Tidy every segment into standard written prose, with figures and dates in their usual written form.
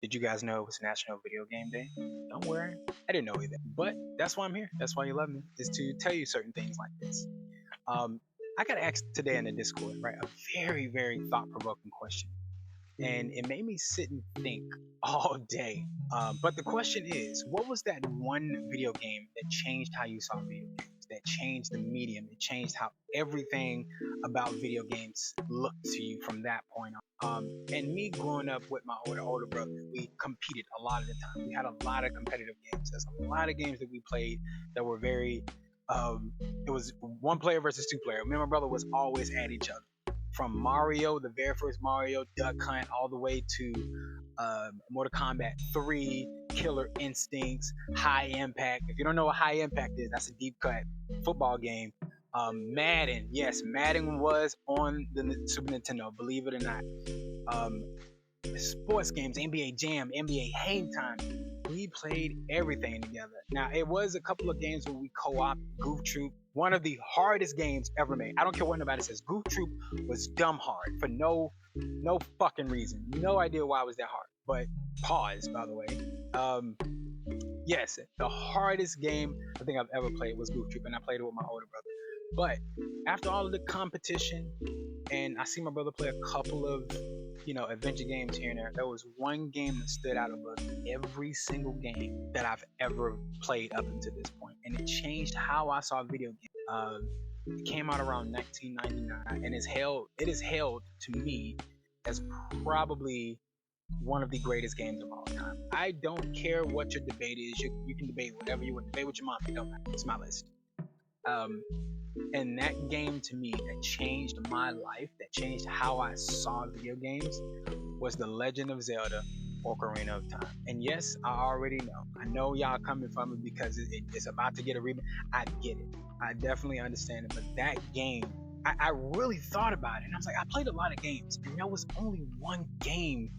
Did you guys know it was National Video Game Day? Don't worry, I didn't know either. But that's why I'm here. That's why you love me, is to tell you certain things like this. Um, I got asked today in the Discord, right, a very, very thought-provoking question, and it made me sit and think all day. But the question is, what was that one video game that changed how you saw video games? That changed the medium? It changed how everything about video games looked to you from that point on. And me growing up with my older brother, we competed a lot of the time. We had a lot of competitive games. There's a lot of games that we played that were very it was one player versus two player. Me and my brother was always at each other. From Mario, the very first Mario, Duck Hunt, all the way to Mortal Kombat 3, Killer Instincts, High Impact. If you don't know what High Impact is, that's a deep cut football game. Madden, yes, Madden was on the Super Nintendo, believe it or not. Um, Sports games, NBA Jam, NBA Hang Time. We played everything together. Now, it was a couple of games where we co-op Goof Troop, one of the hardest games ever made. I don't care what nobody says. Goof Troop was dumb hard for no fucking reason. No idea why it was that hard. But pause, by the way. Yes, the hardest game I think I've ever played was Goof Troop, and I played it with my older brother. But after all of the competition, and I see my brother play a couple of, adventure games here and there was one game that stood out above every single game that I've ever played up until this point, and it changed how I saw video games. It came out around 1999, and it is held to me as probably one of the greatest games of all time. I don't care what your debate is. You can debate whatever you want. Debate with your mom. It don't matter. It's my list. Um, and that game to me that changed my life, that changed how I saw video games, was The Legend of Zelda Ocarina of Time. And yes, I already know. I know y'all coming from it because it's about to get a remake. I get it. I definitely understand it. But that game, I really thought about it. And I was like, I played a lot of games. And there was only one game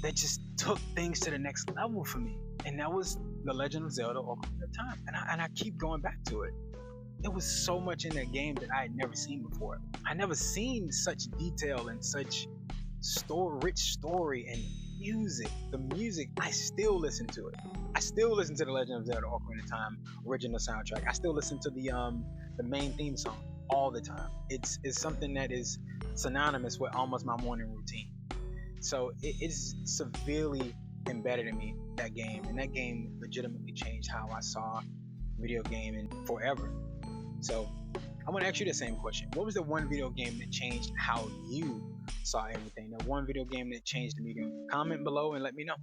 that just took things to the next level for me. And that was The Legend of Zelda Ocarina of Time. And I keep going back to it. There was so much in that game that I had never seen before. I never seen such detail and such rich story and music. The music, I still listen to it. I still listen to The Legend of Zelda Ocarina of Time original soundtrack. I still listen to the main theme song all the time. It's something that is synonymous with almost my morning routine. So it's severely embedded in me, that game, and that game legitimately changed how I saw video gaming forever. So I want to ask you the same question. What was the one video game that changed how you saw everything? The one video game that changed the medium? Comment below and let me know.